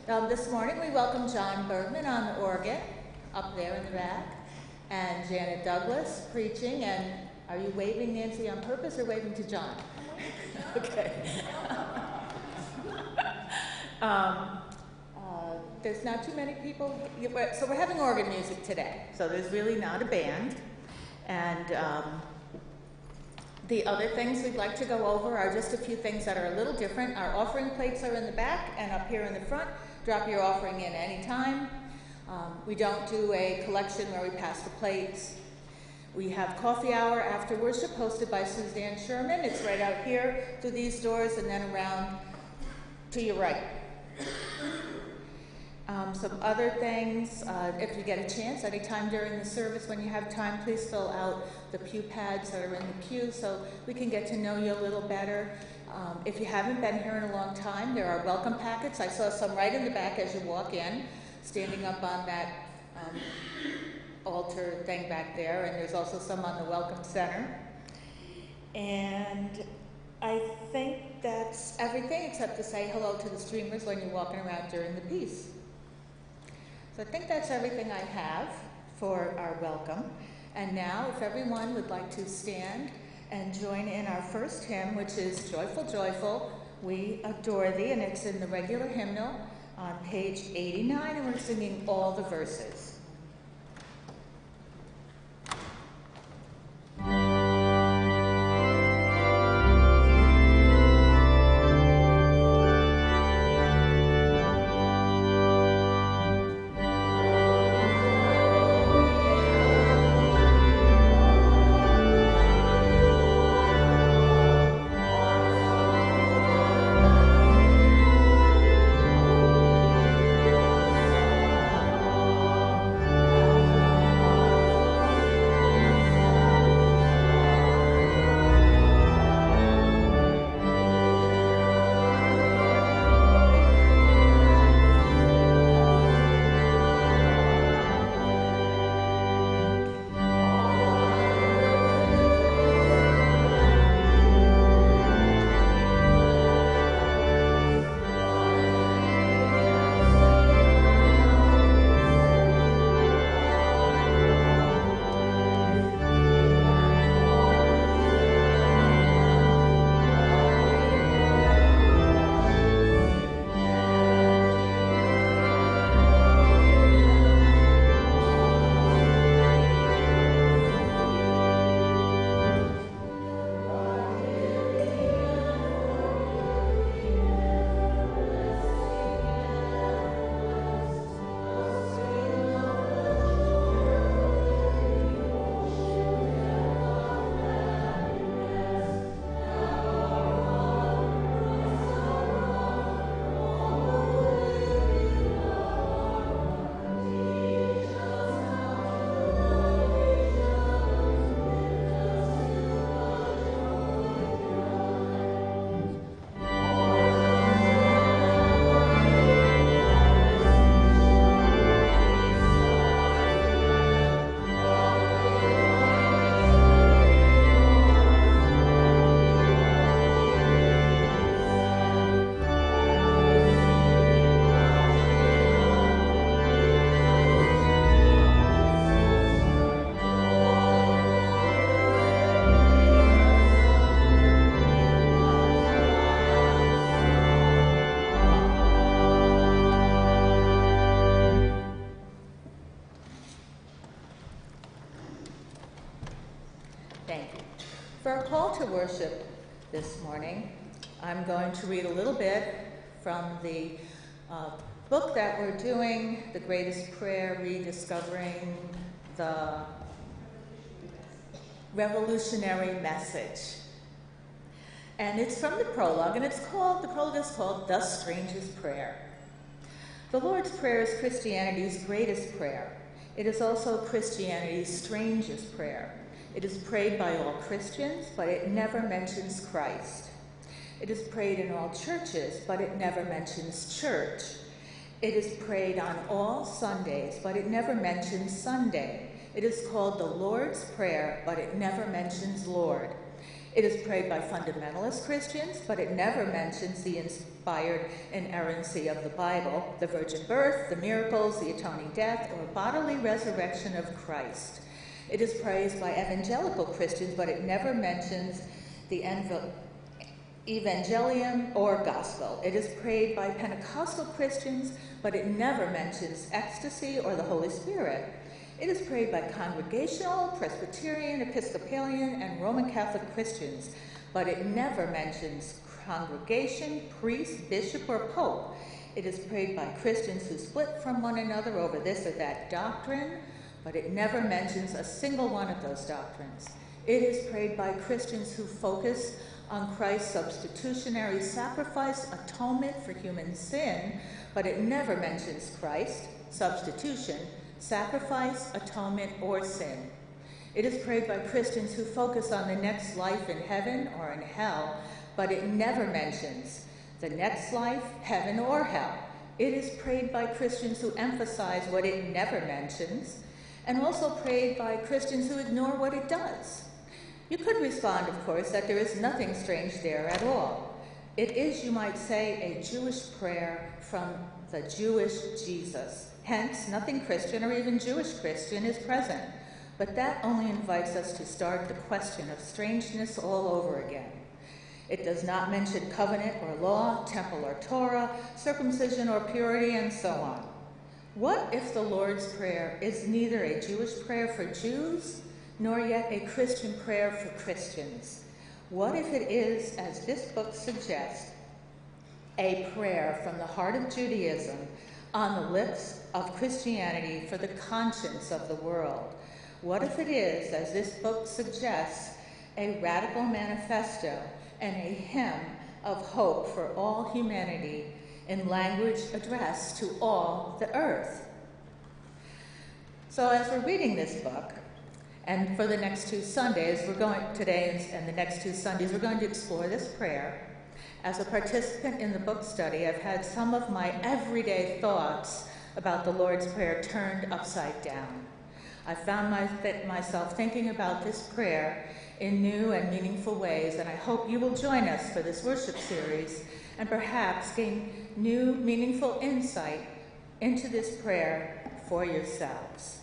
This morning we welcome John Bergman on the organ, up there in the back, and Janet Douglas preaching. And are you waving, Nancy, on purpose or waving to John? Okay. There's not too many people, so we're having organ music today. So there's really not a band. And the other things we'd like to go over are just a few things that are a little different. Our offering plates are in the back and up here in the front. Drop your offering in any time. We don't do a collection where we pass the plates. We have coffee hour after worship hosted by Suzanne Sherman. It's right out here through these doors and then around to your right. Some other things, if you get a chance, anytime during the service when you have time, please fill out the pew pads that are in the pew so we can get to know you a little better. If you haven't been here in a long time, there are welcome packets. I saw some right in the back as you walk in, standing up on that altar thing back there, and there's also some on the welcome center. And I think that's everything except to say hello to the streamers when you're walking around during the piece. So I think that's everything I have for our welcome. And now, if everyone would like to stand and join in our first hymn, which is Joyful, Joyful, We Adore Thee, and it's in the regular hymnal on page 89, and we're singing all the verses. To worship this morning, I'm going to read a little bit from the book that we're doing, The Greatest Prayer, Rediscovering the Revolutionary Message. And it's from the prologue, and the prologue is called The Strangest Prayer. The Lord's Prayer is Christianity's greatest prayer. It is also Christianity's strangest prayer. It is prayed by all Christians, but it never mentions Christ. It is prayed in all churches, but it never mentions church. It is prayed on all Sundays, but it never mentions Sunday. It is called the Lord's Prayer, but it never mentions Lord. It is prayed by fundamentalist Christians, but it never mentions the inspired inerrancy of the Bible, the virgin birth, the miracles, the atoning death, or bodily resurrection of Christ. It is praised by evangelical Christians, but it never mentions the evangelium or gospel. It is prayed by Pentecostal Christians, but it never mentions ecstasy or the Holy Spirit. It is prayed by Congregational, Presbyterian, Episcopalian, and Roman Catholic Christians, but it never mentions congregation, priest, bishop, or pope. It is prayed by Christians who split from one another over this or that doctrine, but it never mentions a single one of those doctrines. It is prayed by Christians who focus on Christ's substitutionary sacrifice, atonement for human sin, but it never mentions Christ, substitution, sacrifice, atonement, or sin. It is prayed by Christians who focus on the next life in heaven or in hell, but it never mentions the next life, heaven, or hell. It is prayed by Christians who emphasize what it never mentions, and also prayed by Christians who ignore what it does. You could respond, of course, that there is nothing strange there at all. It is, you might say, a Jewish prayer from the Jewish Jesus. Hence, nothing Christian or even Jewish Christian is present. But that only invites us to start the question of strangeness all over again. It does not mention covenant or law, temple or Torah, circumcision or purity, and so on. What if the Lord's Prayer is neither a Jewish prayer for Jews, nor yet a Christian prayer for Christians? What if it is, as this book suggests, a prayer from the heart of Judaism on the lips of Christianity for the conscience of the world? What if it is, as this book suggests, a radical manifesto and a hymn of hope for all humanity in language addressed to all the earth? So as we're reading this book, and for the next 2 Sundays, today and the next 2 Sundays, we're going to explore this prayer. As a participant in the book study, I've had some of my everyday thoughts about the Lord's Prayer turned upside down. I found myself thinking about this prayer in new and meaningful ways, and I hope you will join us for this worship series and perhaps gain new, meaningful insight into this prayer for yourselves.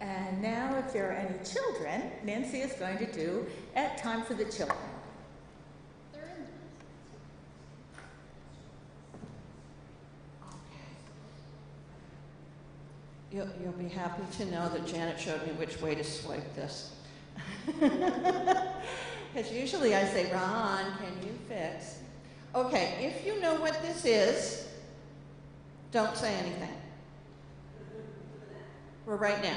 And now, if there are any children, Nancy is going to do a time for the children. They're in there. Okay. You'll be happy to know that Janet showed me which way to swipe this. Because usually I say, Ron, can you fix? Okay, if you know what this is, don't say anything. For right now.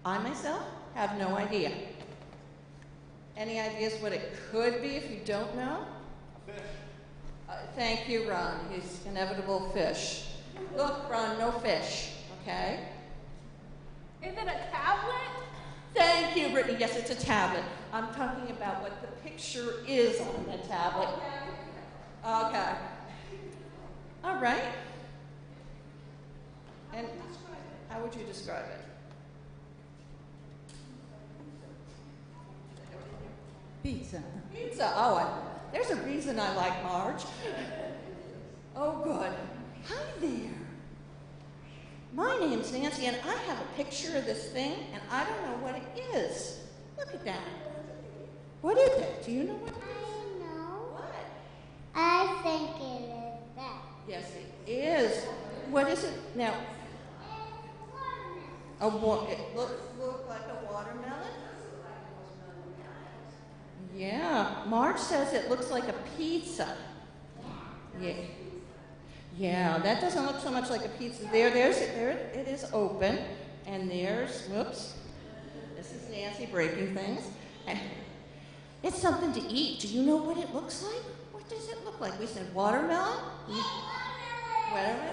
I myself have no idea. Any ideas what it could be if you don't know? A fish. Thank you, Ron. His inevitable fish. Look, Ron, no fish, okay? Is it a tablet? Thank you, Brittany. Yes, it's a tablet. I'm talking about what the picture is on the tablet. Okay. All right. And how would you describe it? Pizza. Pizza. Oh, there's a reason I like Marge. Oh, good. Hi there. My name's Nancy, and I have a picture of this thing, and I don't know what it is. Look at that. What is it? Do you know what it is? I know. What? I think it is that. Yes, it is. What is it? Now, it look like a watermelon? Yeah, Marge says it looks like a pizza. Yeah. Yeah, that doesn't look so much like a pizza. There it is open, and there's, whoops, this is Nancy breaking things. It's something to eat. Do you know what it looks like? What does it look like? We said watermelon? Watermelon?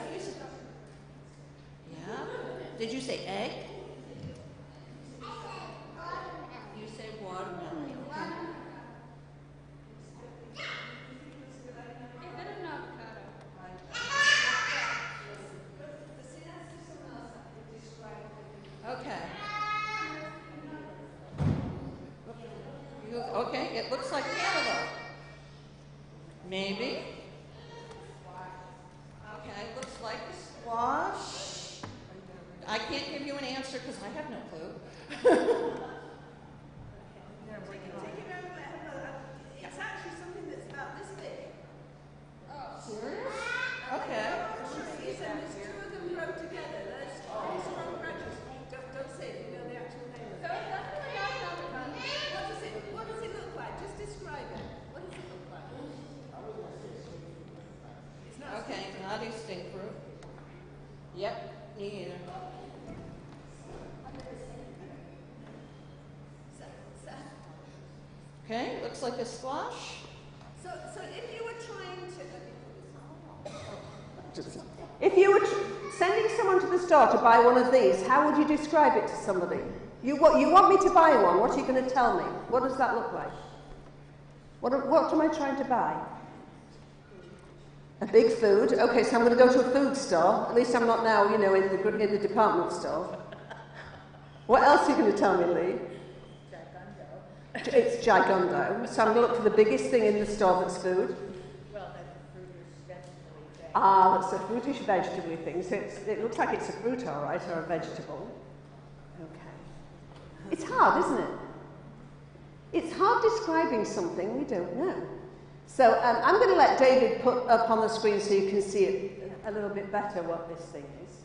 Yeah. Did you say egg? You said watermelon. Okay. Okay, looks like a squash. I can't give you an answer because I have no clue. It's actually something that's about this big. Serious? Okay. Trees, and there's two of them grow together. There's strong branches. Don't say it, you know the actual name of it. What does it look like? Just describe it. What does it look like? It's not Okay, not a stink fruit. Yep, me either. Okay, looks like a squash. So if you were trying to... If you were sending someone to the store to buy one of these, how would you describe it to somebody? You want me to buy one, what are you going to tell me? What does that look like? What am I trying to buy? A big food. Okay, so I'm going to go to a food store. At least I'm not now, in the department store. What else are you going to tell me, Lee? It's gigundo. So I'm going to look for the biggest thing in the store that's food. Well, that's a fruitish vegetable thing. Ah, that's a fruitish vegetable thing. So it looks like it's a fruit, all right, or a vegetable. Okay. It's hard, isn't it? It's hard describing something we don't know. So I'm going to let David put up on the screen so you can see it a little bit better what this thing is.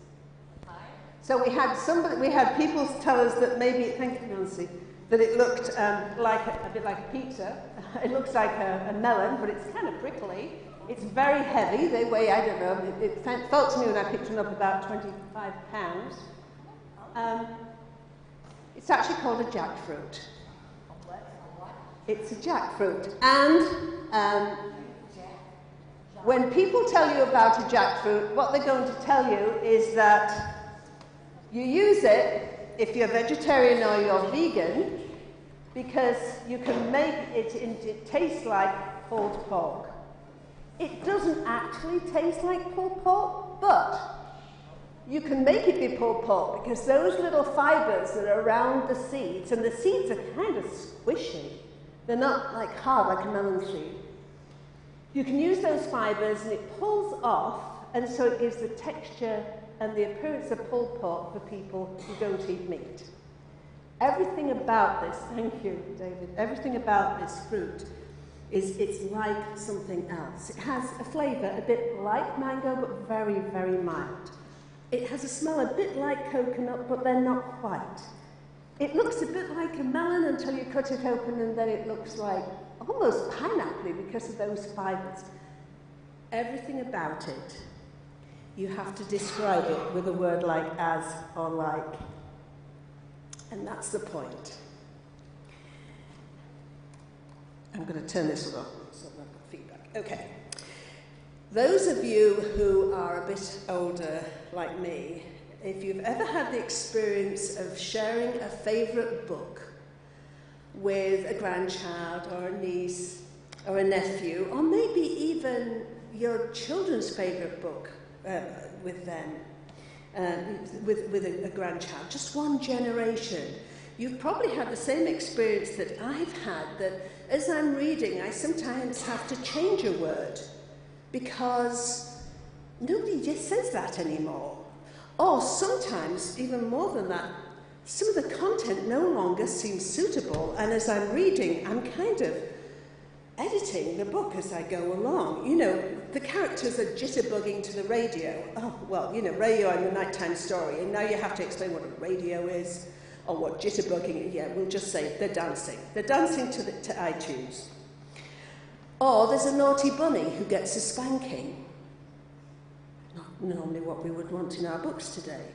So we had people tell us that maybe, thank you, Nancy, that it looked like a bit like a pizza. It looks like a melon, but it's kind of prickly. It's very heavy. They weigh, I don't know, it felt to me when I picked one up about 25 pounds. It's actually called a jackfruit. It's a jackfruit. And when people tell you about a jackfruit, what they're going to tell you is that you use it if you're vegetarian or you're vegan, because you can make it taste like pulled pork. It doesn't actually taste like pulled pork, but you can make it be pulled pork because those little fibers that are around the seeds, and the seeds are kind of squishy. They're not like hard like a melon seed. You can use those fibers and it pulls off, and so it gives the texture and the appearance of pulled pork for people who don't eat meat. Everything about this, thank you, David, everything about this fruit it's like something else. It has a flavour a bit like mango, but very, very mild. It has a smell a bit like coconut, but then not quite. It looks a bit like a melon until you cut it open, and then it looks like almost pineapple because of those fibres. Everything about it, you have to describe it with a word like as or like. And that's the point. I'm going to turn this off so I've got feedback. Okay. Those of you who are a bit older like me, if you've ever had the experience of sharing a favourite book with a grandchild or a niece or a nephew, or maybe even your children's favourite book with them, with a grandchild, just one generation, you've probably had the same experience that I've had, that as I'm reading, I sometimes have to change a word because nobody just says that anymore. Or sometimes, even more than that, some of the content no longer seems suitable, and as I'm reading, I'm kind of editing the book as I go along. You know, the characters are jitterbugging to the radio. Oh, well, you know, radio and the nighttime story, and now you have to explain what a radio is, or what jitterbugging is. Yeah, we'll just say they're dancing. They're dancing to iTunes. Or there's a naughty bunny who gets a spanking. Not normally what we would want in our books today.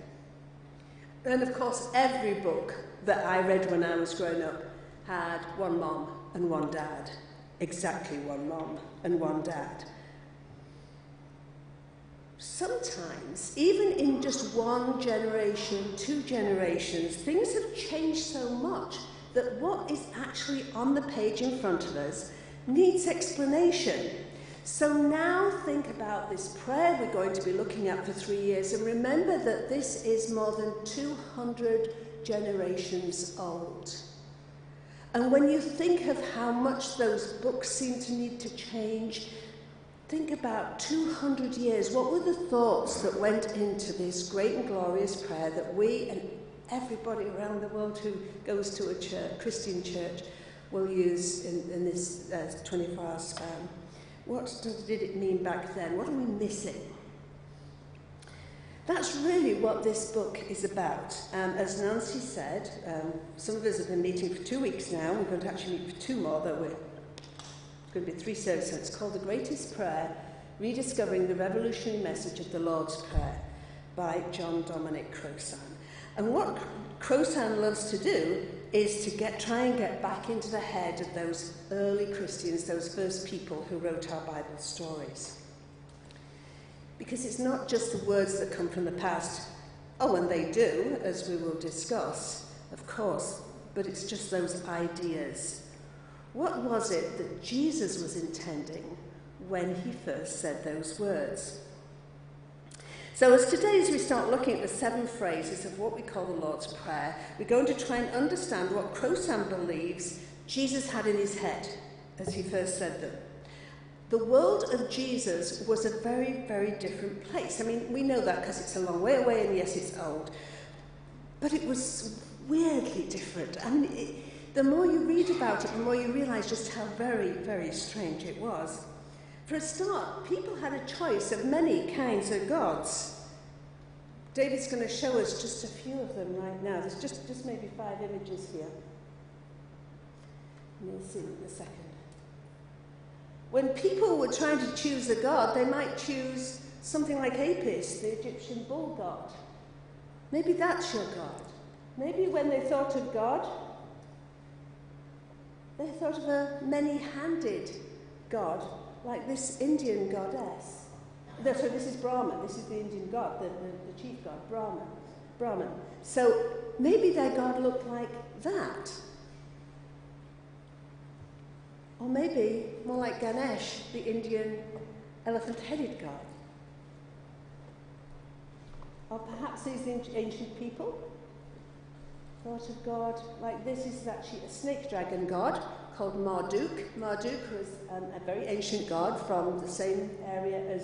And of course, every book that I read when I was growing up had one mom and one dad. Exactly one mom and one dad. Sometimes, even in just one generation, 2 generations, things have changed so much that what is actually on the page in front of us needs explanation. So now think about this prayer we're going to be looking at for 3 years, and remember that this is more than 200 generations old. And when you think of how much those books seem to need to change, think about 200 years. What were the thoughts that went into this great and glorious prayer that we and everybody around the world who goes to a church, Christian church, will use in this 24-hour span? What did it mean back then? What are we missing? That's really what this book is about. As Nancy said, some of us have been meeting for 2 weeks now. We're going to actually meet for 2 more, though we're going to be 3 services. It's called The Greatest Prayer, Rediscovering the Revolutionary Message of the Lord's Prayer by John Dominic Crossan. And what Crossan loves to do is to try and get back into the head of those early Christians, those first people who wrote our Bible stories. Because it's not just the words that come from the past. Oh, and they do, as we will discuss, of course, but it's just those ideas. What was it that Jesus was intending when he first said those words? So as today, as we start looking at the 7 phrases of what we call the Lord's Prayer, we're going to try and understand what Crossan believes Jesus had in his head as he first said them. The world of Jesus was a very, very different place. I mean, we know that because it's a long way away, and yes, it's old. But it was weirdly different. I mean, the more you read about it, the more you realise just how very, very strange it was. For a start, people had a choice of many kinds of gods. David's going to show us just a few of them right now. There's just maybe 5 images here. And you'll see them in a second. When people were trying to choose a god, they might choose something like Apis, the Egyptian bull god. Maybe that's your god. Maybe when they thought of God, they thought of a many-handed god, like this Indian goddess. So this is Brahman. This is the Indian god, the chief god, Brahman. So maybe their god looked like that. Or maybe more like Ganesh, the Indian elephant-headed god. Or perhaps these ancient people thought of God like this. This is actually a snake dragon god called Marduk. Marduk was a very ancient god from the same area as